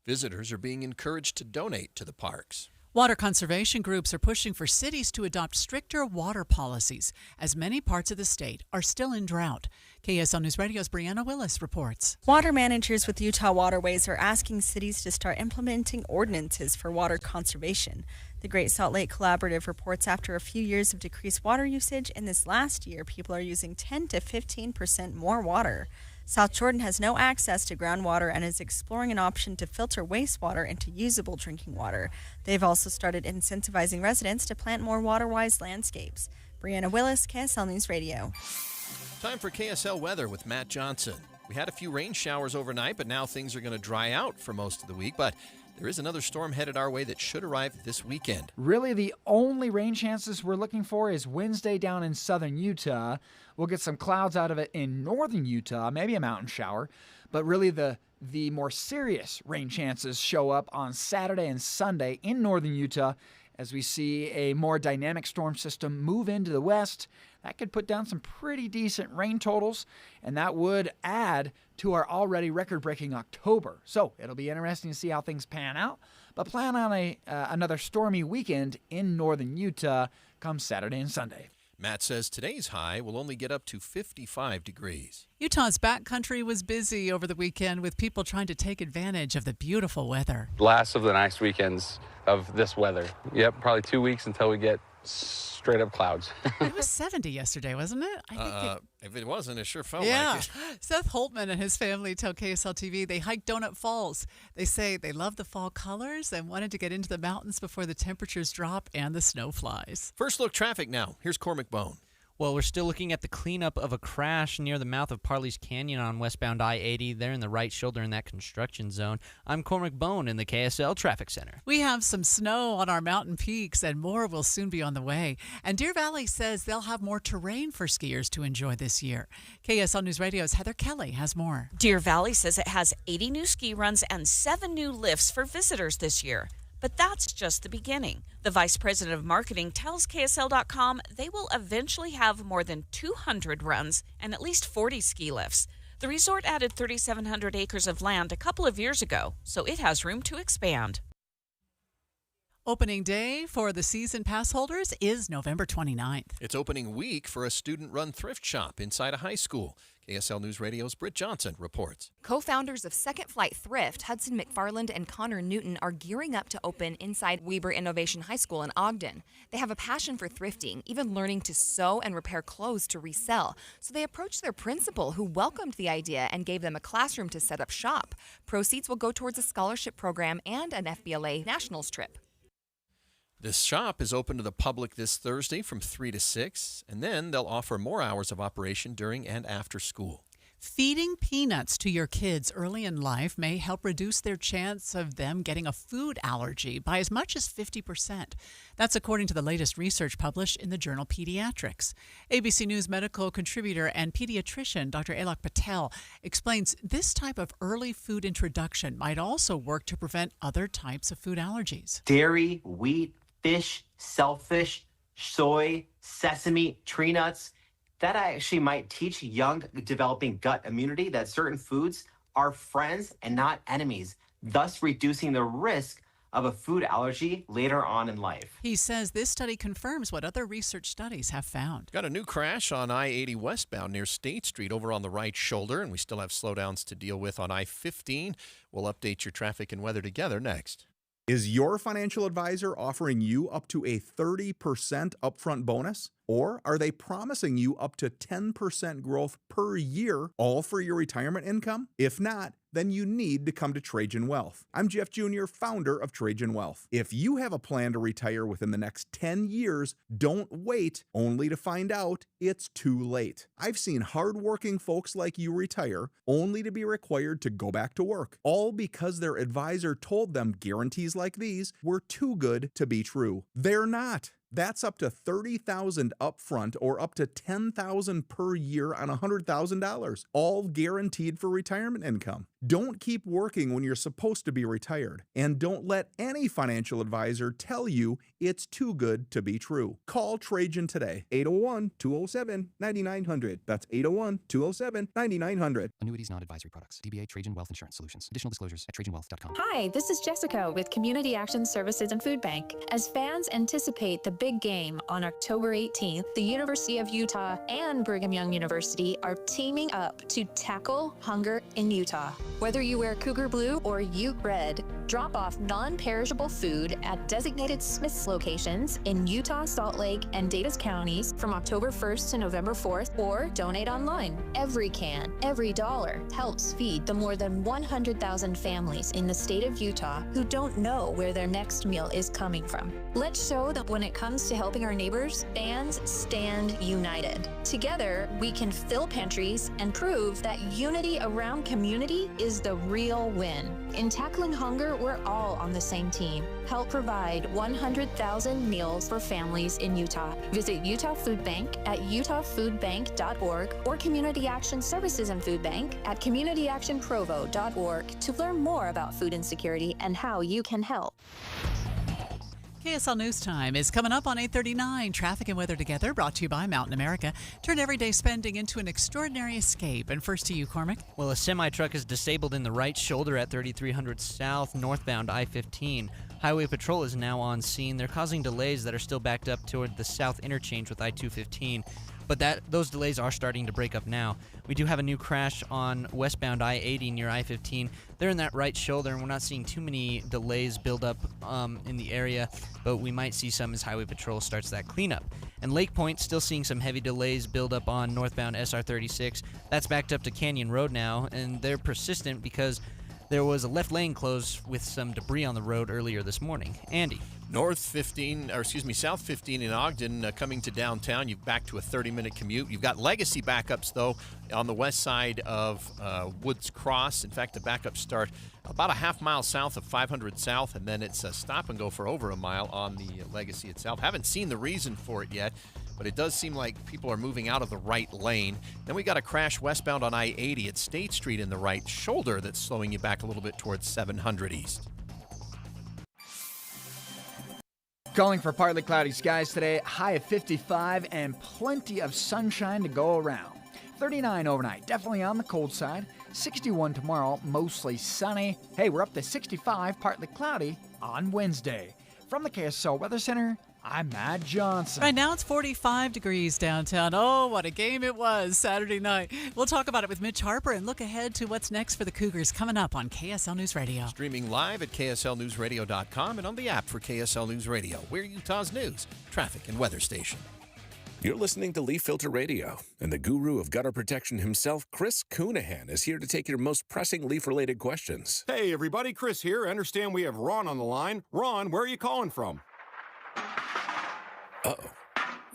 Visitors are being encouraged to donate to the parks. Water conservation groups are pushing for cities to adopt stricter water policies, as many parts of the state are still in drought. KSL News Radio's Brianna Willis reports. Water managers with Utah Waterways are asking cities to start implementing ordinances for water conservation. The Great Salt Lake Collaborative reports after a few years of decreased water usage, in this last year, people are using 10 to 15% more water. South Jordan has no access to groundwater and is exploring an option to filter wastewater into usable drinking water. They've also started incentivizing residents to plant more water-wise landscapes. Brianna Willis, KSL News Radio. Time for KSL weather with Matt Johnson. We had a few rain showers overnight, but now things are going to dry out for most of the week. But there is another storm headed our way that should arrive this weekend. Really, the only rain chances we're looking for is Wednesday down in southern Utah. We'll get some clouds out of it in northern Utah, maybe a mountain shower. But really, the more serious rain chances show up on Saturday and Sunday in northern Utah as we see a more dynamic storm system move into the west. That could put down some pretty decent rain totals, and that would add to our already record-breaking October. So it'll be interesting to see how things pan out, but plan on another stormy weekend in northern Utah come Saturday and Sunday. Matt says today's high will only get up to 55 degrees. Utah's backcountry was busy over the weekend with people trying to take advantage of the beautiful weather. Last of the nice weekends of this weather. Yep, probably 2 weeks until we get straight up clouds. It was 70 yesterday, wasn't it? I think if it wasn't, it sure felt yeah. like it. Seth Holtman and his family tell KSL TV they hiked Donut Falls. They say they love the fall colors and wanted to get into the mountains before the temperatures drop and the snow flies. First look traffic now. Here's Cormac Bone. Well, we're still looking at the cleanup of a crash near the mouth of Parley's Canyon on westbound I-80. They're in the right shoulder in that construction zone. I'm Cormac Bone in the KSL Traffic Center. We have some snow on our mountain peaks, and more will soon be on the way. And Deer Valley says they'll have more terrain for skiers to enjoy this year. KSL News Radio's Heather Kelly has more. Deer Valley says it has 80 new ski runs and 7 new lifts for visitors this year. But that's just the beginning. The vice president of marketing tells KSL.com they will eventually have more than 200 runs and at least 40 ski lifts. The resort added 3,700 acres of land a couple of years ago, so it has room to expand. Opening day for the season pass holders is November 29th. It's opening week for a student-run thrift shop inside a high school. KSL News Radio's Britt Johnson reports. Co-founders of Second Flight Thrift, Hudson McFarland and Connor Newton, are gearing up to open inside Weber Innovation High School in Ogden. They have a passion for thrifting, even learning to sew and repair clothes to resell. So they approached their principal, who welcomed the idea and gave them a classroom to set up shop. Proceeds will go towards a scholarship program and an FBLA Nationals trip. This shop is open to the public this Thursday from 3 to 6, and then they'll offer more hours of operation during and after school. Feeding peanuts to your kids early in life may help reduce their chance of them getting a food allergy by as much as 50%. That's according to the latest research published in the journal Pediatrics. ABC News medical contributor and pediatrician Dr. Alok Patel explains this type of early food introduction might also work to prevent other types of food allergies. Dairy, wheat, fish, shellfish, soy, sesame, tree nuts. That actually might teach young developing gut immunity that certain foods are friends and not enemies, thus reducing the risk of a food allergy later on in life. He says this study confirms what other research studies have found. Got a new crash on I-80 westbound near State Street over on the right shoulder, and we still have slowdowns to deal with on I-15. We'll update your traffic and weather together next. Is your financial advisor offering you up to a 30% upfront bonus? Or are they promising you up to 10% growth per year, all for your retirement income? If not, then you need to come to Trajan Wealth. I'm Jeff Jr., founder of Trajan Wealth. If you have a plan to retire within the next 10 years, don't wait only to find out it's too late. I've seen hardworking folks like you retire only to be required to go back to work, all because their advisor told them guarantees like these were too good to be true. They're not. That's up to $30,000 upfront or up to $10,000 per year on $100,000, all guaranteed for retirement income. Don't keep working when you're supposed to be retired, and don't let any financial advisor tell you it's too good to be true. Call Trajan today, 801-207-9900. That's 801-207-9900. Annuities, not advisory products. DBA Trajan Wealth Insurance Solutions. Additional disclosures at trajanwealth.com. Hi, this is Jessica with Community Action Services and Food Bank. As fans anticipate the big game on October 18th, the University of Utah and Brigham Young University are teaming up to tackle hunger in Utah. Whether you wear Cougar Blue or Ute Red, drop off non-perishable food at designated Smith's locations in Utah, Salt Lake, and Davis counties from October 1st to November 4th, or donate online. Every can, every dollar helps feed the more than 100,000 families in the state of Utah who don't know where their next meal is coming from. Let's show that when it comes to helping our neighbors, fans stand united. Together, we can fill pantries and prove that unity around community is the real win. In tackling hunger, we're all on the same team. Help provide 100,000 meals for families in Utah. Visit Utah Food Bank at utahfoodbank.org or Community Action Services and Food Bank at communityactionprovo.org to learn more about food insecurity and how you can help. KSL News Time is coming up on 8:39. Traffic and weather together, brought to you by Mountain America. Turn everyday spending into an extraordinary escape. And first to you, Cormac. Well, a semi-truck is disabled in the right shoulder at 3300 South, northbound I-15. Highway Patrol is now on scene. They're causing delays that are still backed up toward the south interchange with I-215. But those delays are starting to break up now. We do have a new crash on westbound I-80 near I-15. They're in that right shoulder, and we're not seeing too many delays build up in the area, but we might see some as Highway Patrol starts that cleanup. And Lake Point, still seeing some heavy delays build up on northbound SR36. That's backed up to Canyon Road now, and they're persistent because there was a left lane closed with some debris on the road earlier this morning. Andy. South 15 in Ogden coming to downtown. You're back to a 30-minute commute. You've got legacy backups, though, on the west side of Woods Cross. In fact, the backups start about a half mile south of 500 South, and then it's a stop and go for over a mile on the legacy itself. Haven't seen the reason for it yet, but it does seem like people are moving out of the right lane. Then we got a crash westbound on I-80 at State Street in the right shoulder that's slowing you back a little bit towards 700 East. Calling for partly cloudy skies today, high of 55 and plenty of sunshine to go around. 39 overnight, definitely on the cold side. 61 tomorrow, mostly sunny. Hey, we're up to 65, partly cloudy on Wednesday. From the KSL Weather Center, I'm Matt Johnson. Right now it's 45 degrees downtown. Oh, what a game it was Saturday night. We'll talk about it with Mitch Harper and look ahead to what's next for the Cougars coming up on KSL News Radio. Streaming live at KSLNewsRadio.com and on the app for KSL News Radio. We're Utah's news, traffic, and weather station. You're listening to Leaf Filter Radio, and the guru of gutter protection himself, Chris Coonahan, is here to take your most pressing leaf-related questions. Hey, everybody, Chris here. I understand we have Ron on the line. Ron, where are you calling from? Uh-oh.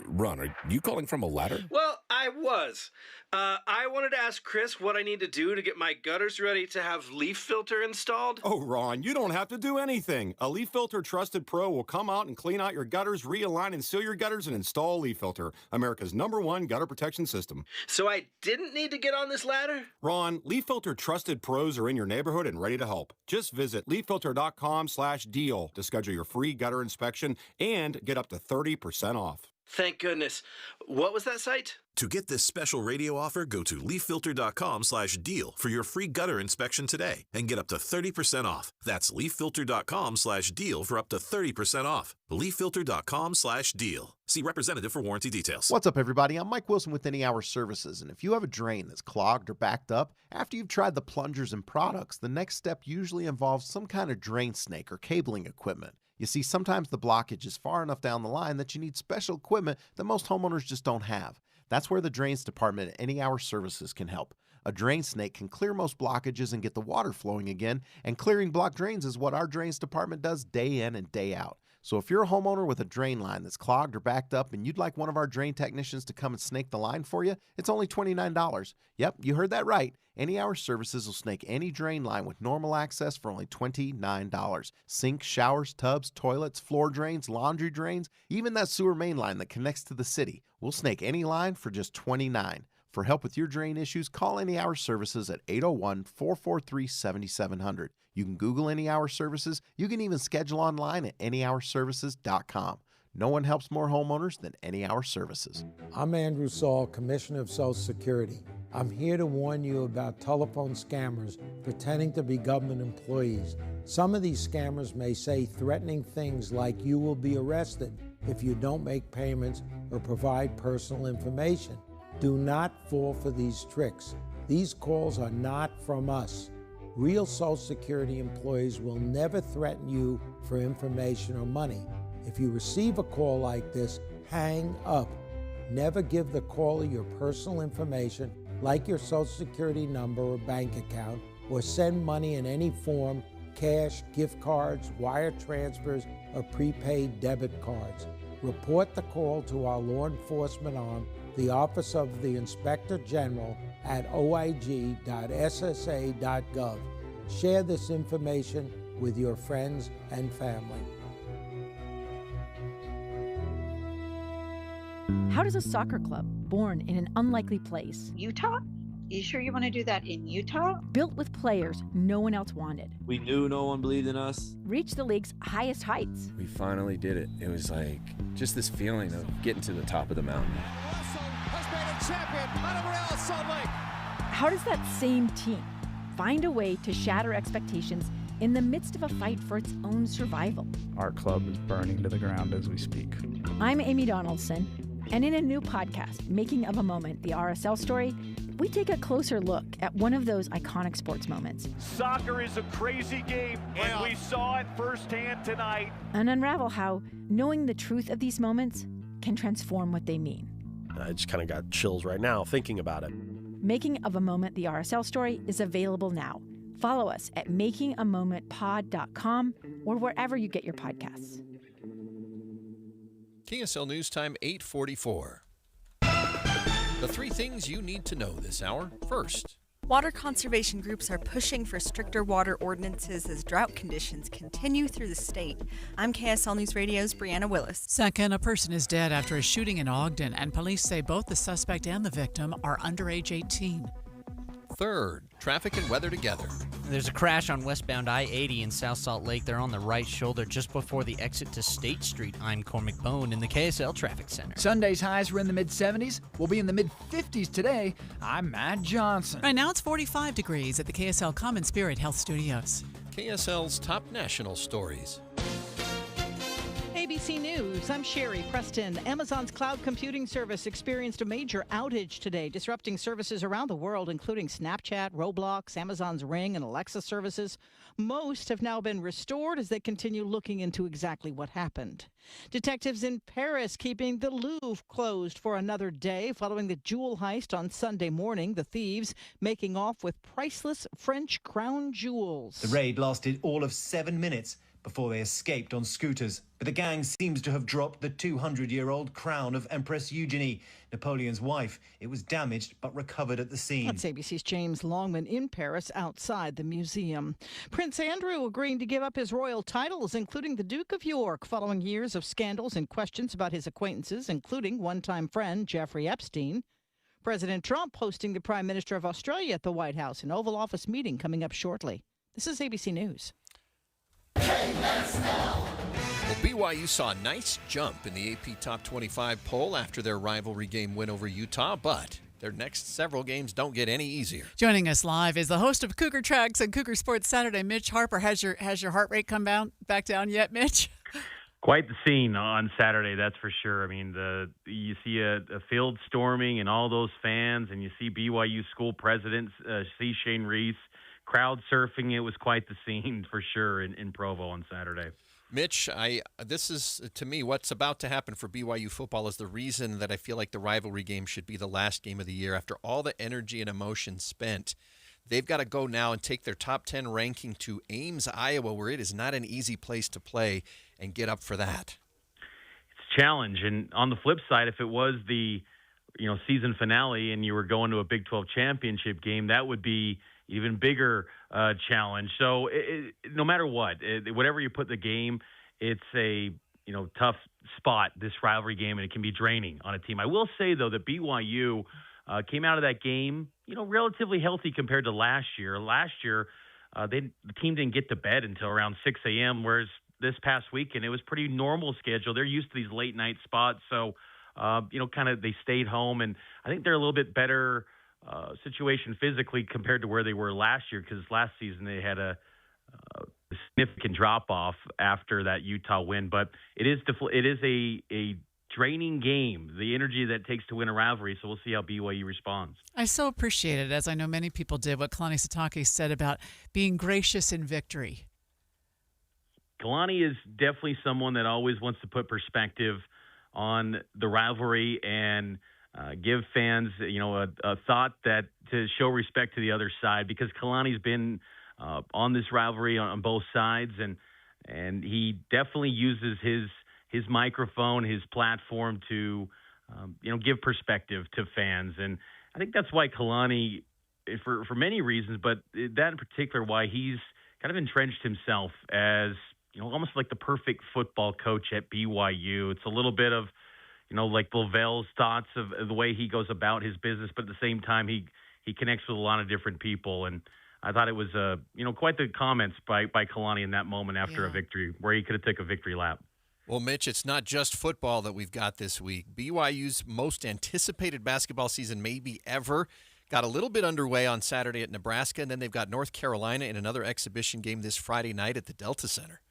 Ron, are you calling from a ladder? Well, I was. I wanted to ask Chris what I need to do to get my gutters ready to have Leaf Filter installed. Oh, Ron, you don't have to do anything. A Leaf Filter Trusted Pro will come out and clean out your gutters, realign and seal your gutters, and install Leaf Filter, America's #1 gutter protection system. So I didn't need to get on this ladder? Ron, Leaf Filter Trusted Pros are in your neighborhood and ready to help. Just visit leaffilter.com/deal to schedule your free gutter inspection and get up to 30% off. Thank goodness. What was that site? To get this special radio offer, go to leaffilter.com/deal for your free gutter inspection today and get up to 30% off. That's leaffilter.com/deal for up to 30% off. leaffilter.com/deal. See representative for warranty details. What's up, everybody? I'm Mike Wilson with Any Hour Services, and if you have a drain that's clogged or backed up, after you've tried the plungers and products, the next step usually involves some kind of drain snake or cabling equipment. You see, sometimes the blockage is far enough down the line that you need special equipment that most homeowners just don't have. That's where the Drains Department at Any Hour Services can help. A drain snake can clear most blockages and get the water flowing again, and clearing blocked drains is what our Drains Department does day in and day out. So if you're a homeowner with a drain line that's clogged or backed up and you'd like one of our drain technicians to come and snake the line for you, it's only $29. Yep, you heard that right. Any Hour Services will snake any drain line with normal access for only $29. Sinks, showers, tubs, toilets, floor drains, laundry drains, even that sewer main line that connects to the city. We'll snake any line for just $29. For help with your drain issues, call Any Hour Services at 801-443-7700. You can Google Any Hour Services. You can even schedule online at anyhourservices.com. No one helps more homeowners than Any Hour Services. I'm Andrew Saul, Commissioner of Social Security. I'm here to warn you about telephone scammers pretending to be government employees. Some of these scammers may say threatening things like you will be arrested if you don't make payments or provide personal information. Do not fall for these tricks. These calls are not from us. Real Social Security employees will never threaten you for information or money. If you receive a call like this, hang up. Never give the caller your personal information, like your Social Security number or bank account, or send money in any form, cash, gift cards, wire transfers, or prepaid debit cards. Report the call to our law enforcement arm, the Office of the Inspector General, at oig.ssa.gov. Share this information with your friends and family. How does a soccer club born in an unlikely place, Utah? You sure you want to do that in Utah? built with players no one else wanted, We knew no one believed in us. reach the league's highest heights? We finally did it. It was like just this feeling of getting to the top of the mountain. How does that same team find a way to shatter expectations in the midst of a fight for its own survival? Our club is burning to the ground as we speak. I'm Amy Donaldson. And in a new podcast, Making of a Moment, the RSL story, we take a closer look at one of those iconic sports moments. Soccer is a crazy game, and we saw it firsthand tonight. And unravel how knowing the truth of these moments can transform what they mean. I just kind of got chills right now thinking about it. Making of a Moment, the RSL story, is available now. Follow us at makingamomentpod.com or wherever you get your podcasts. KSL News Time, 8:44. The three things you need to know this hour. First, water conservation groups are pushing for stricter water ordinances as drought conditions continue through the state. I'm KSL News Radio's Brianna Willis. Second, a person is dead after a shooting in Ogden, and police say both the suspect and the victim are under age 18. Third, traffic and weather together. There's a crash on westbound I-80 in South Salt Lake. They're on the right shoulder just before the exit to State Street. I'm Cormac Bone in the KSL Traffic Center. Sunday's highs were in the mid-70s. We'll be in the mid-50s today. I'm Matt Johnson. Right now it's 45 degrees at the KSL Common Spirit Health Studios. KSL's top national stories. ABC News, I'm Sherry Preston. Amazon's cloud computing service experienced a major outage today, disrupting services around the world, including Snapchat, Roblox, Amazon's Ring, and Alexa services. Most have now been restored as they continue looking into exactly what happened. Detectives in Paris keeping the Louvre closed for another day following the jewel heist on Sunday morning, the thieves making off with priceless French crown jewels. The raid lasted all of 7 minutes before they escaped on scooters. But the gang seems to have dropped the 200-year-old crown of Empress Eugenie, Napoleon's wife. It was damaged but recovered at the scene. That's ABC's James Longman in Paris outside the museum. Prince Andrew agreeing to give up his royal titles, including the Duke of York, following years of scandals and questions about his acquaintances, including one-time friend Jeffrey Epstein. President Trump hosting the Prime Minister of Australia at the White House, an Oval Office meeting coming up shortly. This is ABC News. Well, BYU saw a nice jump in the AP Top 25 poll after their rivalry game win over Utah, but their next several games don't get any easier. Joining us live is the host of Cougar Tracks and Cougar Sports Saturday, Mitch Harper. Has your heart rate come back down yet, Mitch? Quite the scene on Saturday, that's for sure. I mean, you see a field storming and all those fans, and you see BYU school presidents, see Shane Reese, crowd surfing. It was quite the scene for sure in Provo on Saturday. Mitch, this is, to me, what's about to happen for BYU football is the reason that I feel like the rivalry game should be the last game of the year. After all the energy and emotion spent, they've got to go now and take their top 10 ranking to Ames, Iowa, where it is not an easy place to play, and get up for that. It's a challenge. And on the flip side, if it was the season finale and you were going to a Big 12 championship game, that would be even bigger challenge. So no matter what, whatever you put the game, it's a tough spot, this rivalry game, and it can be draining on a team. I will say, though, that BYU came out of that game, relatively healthy compared to last year. Last year, the team didn't get to bed until around 6 a.m., whereas this past weekend, it was pretty normal schedule. They're used to these late night spots, so they stayed home, and I think they're a little bit better situation physically compared to where they were last year, because last season they had a significant drop off after that Utah win. But it is a draining game, the energy that it takes to win a rivalry. So we'll see how BYU responds. I so appreciate it, as I know many people did, what Kalani Sitake said about being gracious in victory. Kalani is definitely someone that always wants to put perspective on the rivalry and give fans, a thought that to show respect to the other side, because Kalani's been on this rivalry on both sides, and he definitely uses his microphone, his platform to give perspective to fans. And I think that's why Kalani, for many reasons, but that in particular, why he's kind of entrenched himself as almost like the perfect football coach at BYU. It's a little bit of like Lavelle's thoughts of the way he goes about his business, but at the same time, he connects with a lot of different people. And I thought it was, quite the comments by Kalani in that moment after a victory, where he could have took a victory lap. Well, Mitch, it's not just football that we've got this week. BYU's most anticipated basketball season maybe ever got a little bit underway on Saturday at Nebraska, and then they've got North Carolina in another exhibition game this Friday night at the Delta Center.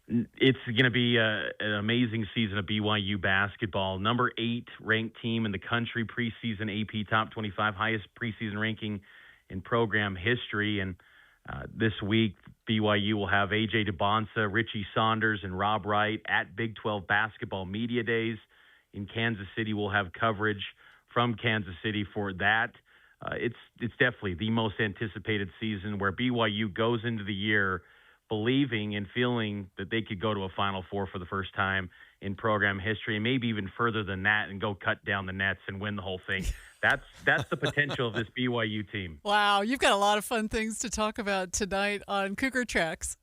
It's going to be an amazing season of BYU basketball. Number 8 ranked team in the country, preseason AP Top 25, highest preseason ranking in program history. And this week, BYU will have A.J. DeBonsa, Richie Saunders, and Rob Wright at Big 12 Basketball Media Days in Kansas City. We'll have coverage from Kansas City for that. It's definitely the most anticipated season where BYU goes into the year believing and feeling that they could go to a Final Four for the first time in program history, and maybe even further than that, and go cut down the nets and win the whole thing. That's the potential of this BYU team. Wow, you've got a lot of fun things to talk about tonight on Cougar Tracks.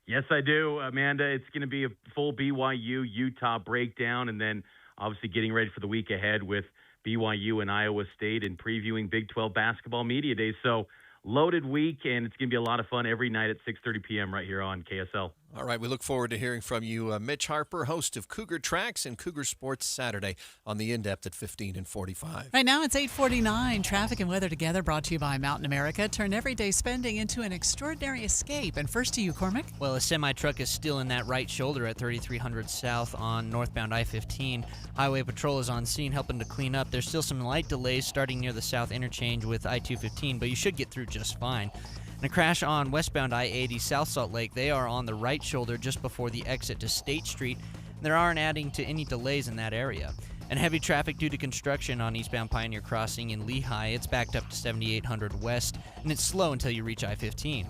Yes, I do, Amanda. It's going to be a full BYU Utah breakdown, and then obviously getting ready for the week ahead with BYU and Iowa State and previewing Big 12 Basketball Media Days. So loaded week, and it's going to be a lot of fun every night at 6:30 p.m. right here on KSL. All right, we look forward to hearing from you. Mitch Harper, host of Cougar Tracks and Cougar Sports Saturday on the In-Depth at 15 and 45. Right now it's 8:49. Traffic and weather together brought to you by Mountain America. Turn everyday spending into an extraordinary escape. And first to you, Cormac. Well, a semi-truck is still in that right shoulder at 3300 South on northbound I-15. Highway Patrol is on scene helping to clean up. There's still some light delays starting near the south interchange with I-215, but you should get through just fine. And a crash on westbound I-80 South Salt Lake. They are on the right shoulder just before the exit to State Street. And there aren't adding to any delays in that area. And heavy traffic due to construction on eastbound Pioneer Crossing in Lehigh. It's backed up to 7800 West, and it's slow until you reach I-15.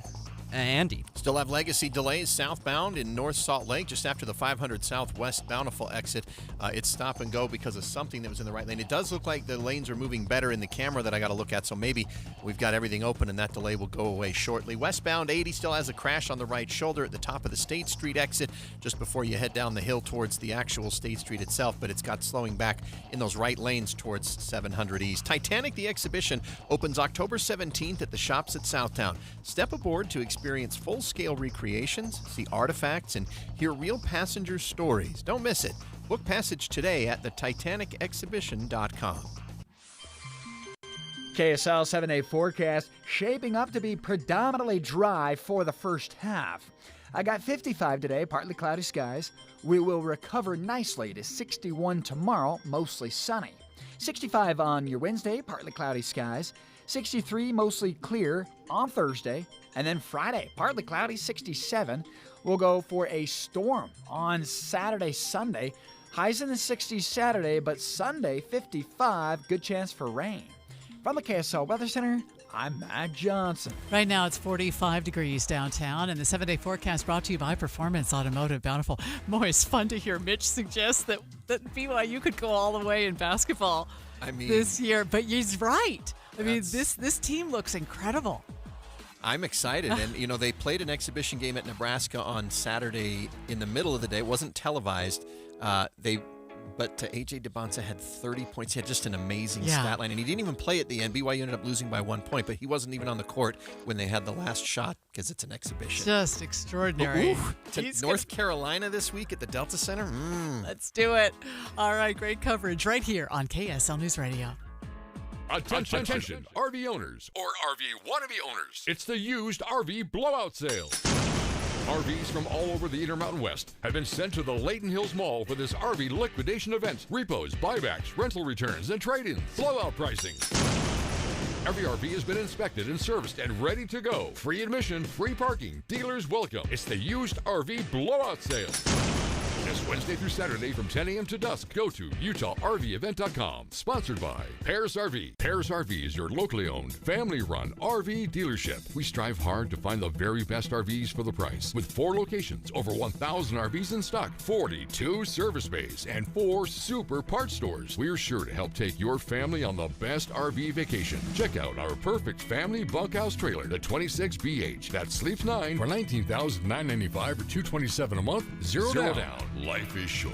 Andy. Still have legacy delays southbound in North Salt Lake just after the 500 Southwest Bountiful exit. It's stop and go because of something that was in the right lane. It does look like the lanes are moving better in the camera that I got to look at, so maybe we've got everything open and that delay will go away shortly. Westbound 80 still has a crash on the right shoulder at the top of the State Street exit just before you head down the hill towards the actual State Street itself, but it's got slowing back in those right lanes towards 700 East. Titanic the Exhibition opens October 17th at the Shops at Southtown. Step aboard to experience full-scale recreations, see artifacts, and hear real passenger stories. Don't miss it. Book passage today at titanicexhibition.com. KSL 7-day forecast shaping up to be predominantly dry for the first half. I got 55 today, partly cloudy skies. We will recover nicely to 61 tomorrow, mostly sunny. 65 on your Wednesday, partly cloudy skies. 63 mostly clear on Thursday. And then Friday, partly cloudy, 67. We'll go for a storm on Saturday, Sunday. Highs in the 60s Saturday, but Sunday, 55. Good chance for rain. From the KSL Weather Center, I'm Matt Johnson. Right now it's 45 degrees downtown, and the 7-day forecast brought to you by Performance Automotive Bountiful. Boy, it's fun to hear Mitch suggest that BYU could go all the way in basketball this year. But he's right. I mean, this team looks incredible. I'm excited. And, you know, they played an exhibition game at Nebraska on Saturday in the middle of the day. It wasn't televised. But A.J. DeBonsa had 30 points. He had just an amazing stat line. And he didn't even play at the end. BYU ended up losing by 1 point, but he wasn't even on the court when they had the last shot because it's an exhibition. Just extraordinary. North Carolina this week at the Delta Center. Let's do it. All right, great coverage right here on KSL News Radio. Attention, RV owners or RV wannabe owners. It's the used RV blowout sale. RVs from all over the Intermountain West have been sent to the Layton Hills Mall for this RV liquidation event. Repos, buybacks, rental returns, and trade-ins. Blowout pricing. Every RV has been inspected and serviced and ready to go. Free admission, free parking. Dealers welcome. It's the used RV blowout sale. This Wednesday through Saturday from 10 a.m. to dusk. Go to UtahRVEvent.com. Sponsored by Pears RV. Pears RV is your locally owned, family-run RV dealership. We strive hard to find the very best RVs for the price. With 4 locations, over 1,000 RVs in stock, 42 service bays, and 4 super parts stores. We're sure to help take your family on the best RV vacation. Check out our perfect family bunkhouse trailer, the 26BH. That sleeps 9 for $19,995 or $227 a month. Zero down. Life is short.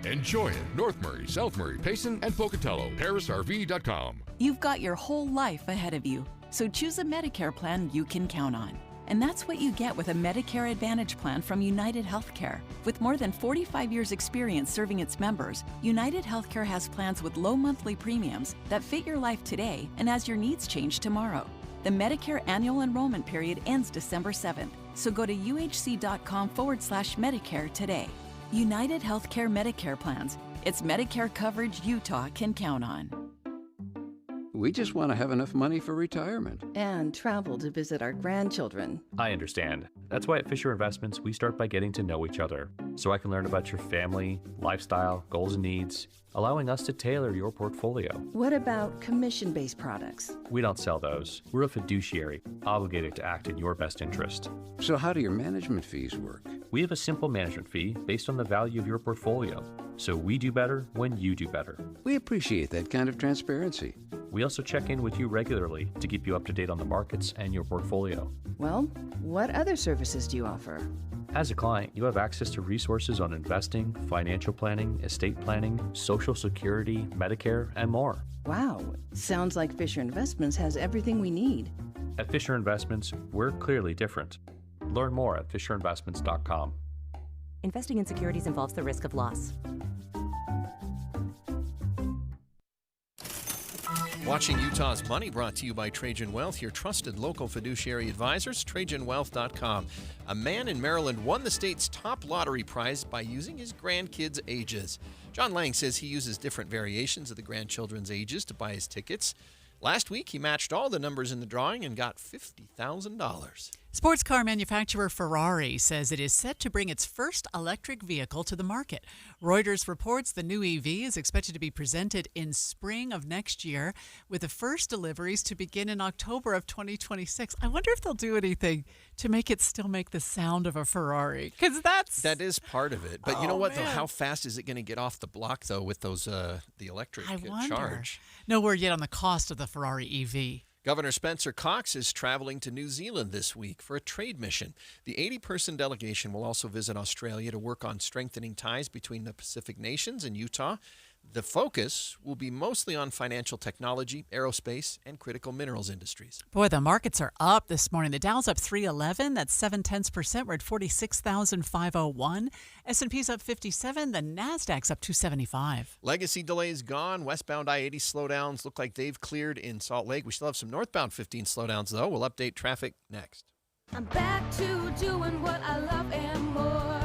Enjoy it. North Murray, South Murray, Payson, and Pocatello. ParisRV.com. You've got your whole life ahead of you, so choose a Medicare plan you can count on. And that's what you get with a Medicare Advantage plan from United Healthcare. With more than 45 years' experience serving its members, United Healthcare has plans with low monthly premiums that fit your life today and as your needs change tomorrow. The Medicare annual enrollment period ends December 7th, so go to uhc.com/Medicare today. United Healthcare Medicare plans. It's Medicare coverage Utah can count on. We just want to have enough money for retirement. And travel to visit our grandchildren. I understand. That's why at Fisher Investments, we start by getting to know each other, so I can learn about your family, lifestyle, goals and needs, allowing us to tailor your portfolio. What about commission-based products? We don't sell those. We're a fiduciary, obligated to act in your best interest. So how do your management fees work? We have a simple management fee based on the value of your portfolio, so we do better when you do better. We appreciate that kind of transparency. We also check in with you regularly to keep you up to date on the markets and your portfolio. Well, what other services do you offer? As a client, you have access to resources on investing, financial planning, estate planning, Social Security, Medicare, and more. Wow, sounds like Fisher Investments has everything we need. At Fisher Investments, we're clearly different. Learn more at FisherInvestments.com. Investing in securities involves the risk of loss. Watching Utah's Money, brought to you by Trajan Wealth, your trusted local fiduciary advisors, TrajanWealth.com. A man in Maryland won the state's top lottery prize by using his grandkids' ages. John Lang says he uses different variations of the grandchildren's ages to buy his tickets. Last week, he matched all the numbers in the drawing and got $50,000. Sports car manufacturer Ferrari says it is set to bring its first electric vehicle to the market. Reuters reports the new EV is expected to be presented in spring of next year, with the first deliveries to begin in October of 2026. I wonder if they'll do anything to make it still make the sound of a Ferrari, because that is part of it. But you know what, though? How fast is it going to get off the block, though, with those the electric charge? No word yet on the cost of the Ferrari EV. Governor Spencer Cox is traveling to New Zealand this week for a trade mission. The 80-person delegation will also visit Australia to work on strengthening ties between the Pacific nations and Utah. The focus will be mostly on financial technology, aerospace, and critical minerals industries. Boy, the markets are up this morning. The Dow's up 311. That's 0.7%. We're at 46,501. S&P's up 57. The Nasdaq's up 275. Legacy delays gone. Westbound I-80 slowdowns look like they've cleared in Salt Lake. We still have some northbound 15 slowdowns, though. We'll update traffic next. I'm back to doing what I love and more,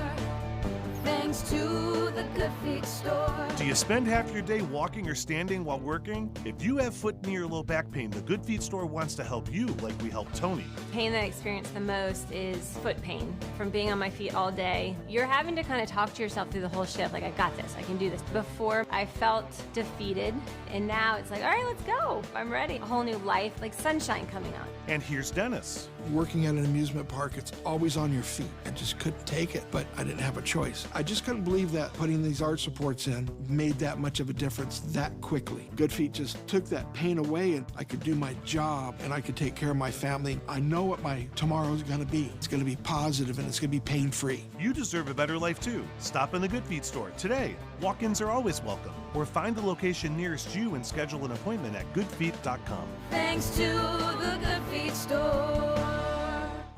thanks to the Good Feet store. Do you spend half your day walking or standing while working? If you have foot, knee, or low back pain, the Good Feet store wants to help you like we helped Tony. Pain that I experience the most is foot pain from being on my feet all day. You're having to kind of talk to yourself through the whole shift, like, I got this, I can do this. Before, I felt defeated, and now it's like, all right, let's go. I'm ready. A whole new life, like sunshine coming on. And here's Dennis. Working at an amusement park, it's always on your feet. I just couldn't take it, but I didn't have a choice. I just couldn't believe that putting these arch supports in made that much of a difference that quickly. Good Feet just took that pain away, and I could do my job, and I could take care of my family. I know what my tomorrow's gonna be. It's gonna be positive, and it's gonna be pain-free. You deserve a better life, too. Stop in the Good Feet store today. Walk-ins are always welcome. Or find the location nearest you and schedule an appointment at goodfeet.com. Thanks to the Good Feet store.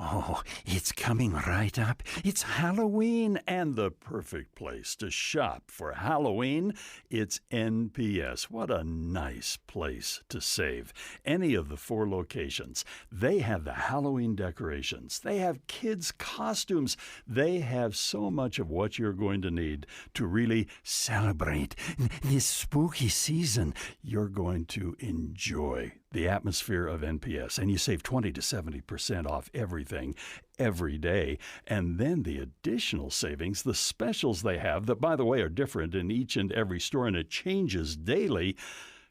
Oh, it's coming right up. It's Halloween, and the perfect place to shop for Halloween, it's NPS. What a nice place to save. Any of the 4 locations, they have the Halloween decorations. They have kids' costumes. They have so much of what you're going to need to really celebrate this spooky season. You're going to enjoy the atmosphere of NPS, and you save 20 to 70% off everything every day. And then the additional savings, the specials they have that, by the way, are different in each and every store, and it changes daily.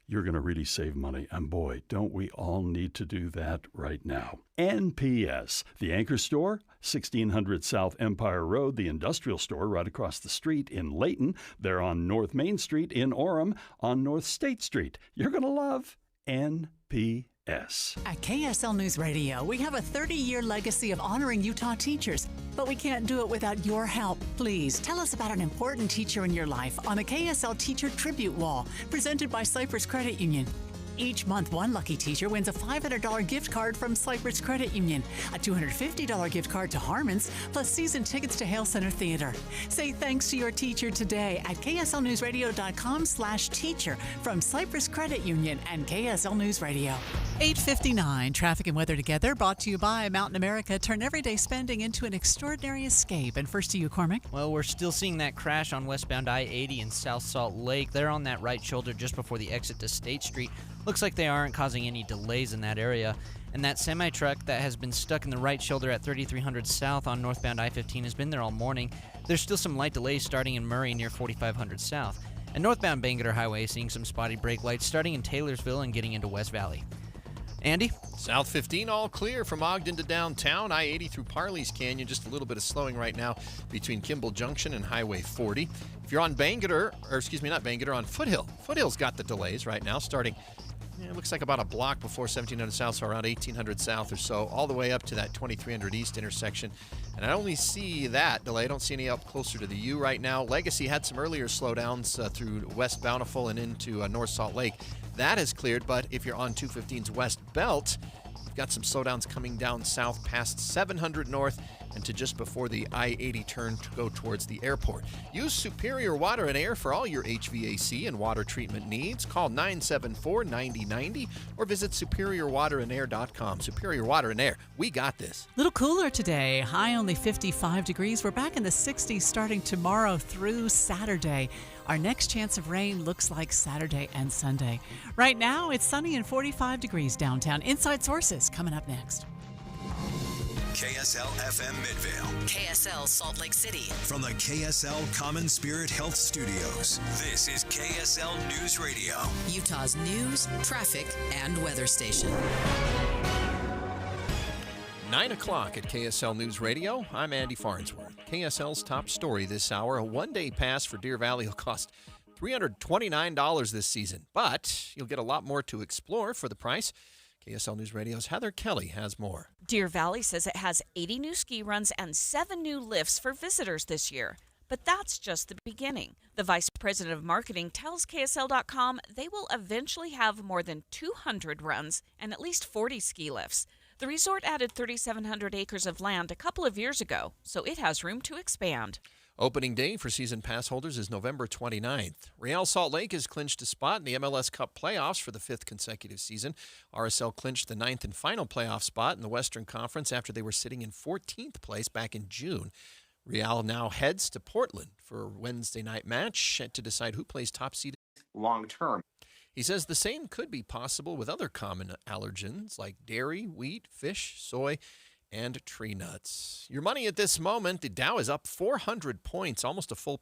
You're going to really save money. And boy, don't we all need to do that right now. NPS, the Anchor Store, 1600 South Empire Road, the Industrial Store right across the street in Layton. They're on North Main Street in Orem, on North State Street. You're going to love NPS. At KSL News Radio, we have a 30-year legacy of honoring Utah teachers, but we can't do it without your help. Please tell us about an important teacher in your life on the KSL Teacher Tribute Wall, presented by Cypress Credit Union. Each month, one lucky teacher wins a $500 gift card from Cypress Credit Union, a $250 gift card to Harmon's, plus season tickets to Hale Center Theater. Say thanks to your teacher today at kslnewsradio.com/teacher from Cypress Credit Union and KSL News Radio. 8:59, traffic and weather together, brought to you by Mountain America. Turn everyday spending into an extraordinary escape. And first to you, Cormac. Well, we're still seeing that crash on westbound I-80 in South Salt Lake. They're on that right shoulder just before the exit to State Street. Looks like they aren't causing any delays in that area. And that semi-truck that has been stuck in the right shoulder at 3300 South on northbound I-15 has been there all morning. There's still some light delays starting in Murray near 4500 South. And northbound Bangerter Highway seeing some spotty brake lights starting in Taylorsville and getting into West Valley. Andy? South 15 all clear from Ogden to downtown. I-80 through Parley's Canyon, just a little bit of slowing right now between Kimball Junction and Highway 40. If you're on Bangerter, or excuse me, not Bangerter, on Foothill. Foothill's got the delays right now, starting, it looks like about a block before 1700 South, so around 1800 South or so, all the way up to that 2300 East intersection. And I only see that delay. I don't see any up closer to the U right now. Legacy had some earlier slowdowns through West Bountiful and into North Salt Lake. That is cleared, but if you're on 215's West Belt, you've got some slowdowns coming down south past 700 North and to just before the I-80 turn to go towards the airport. Use Superior Water and Air for all your HVAC and water treatment needs. Call 974-9090 or visit superiorwaterandair.com. Superior Water and Air, we got this. Little cooler today, high only 55 degrees. We're back in the 60s starting tomorrow through Saturday. Our next chance of rain looks like Saturday and Sunday. Right now, it's sunny and 45 degrees downtown. Inside Sources coming up next. KSL FM Midvale. KSL Salt Lake City. From the KSL Common Spirit Health Studios, this is KSL News Radio. Utah's news, traffic, and weather station. 9 o'clock at KSL News Radio. I'm Andy Farnsworth. KSL's top story this hour, a one-day pass for Deer Valley will cost $329 this season, but you'll get a lot more to explore for the price. KSL News Radio's Heather Kelly has more. Deer Valley says it has 80 new ski runs and 7 new lifts for visitors this year. But that's just the beginning. The vice president of marketing tells KSL.com they will eventually have more than 200 runs and at least 40 ski lifts. The resort added 3,700 acres of land a couple of years ago, so it has room to expand. Opening day for season pass holders is November 29th. Real Salt Lake has clinched a spot in the MLS Cup playoffs for the 5th consecutive season. RSL clinched the 9th and final playoff spot in the Western Conference after they were sitting in 14th place back in June. Real now heads to Portland for a Wednesday night match to decide who plays top seed long term. He says the same could be possible with other common allergens like dairy, wheat, fish, soy, and tree nuts. Your money at this moment, the Dow is up 400 points, almost a full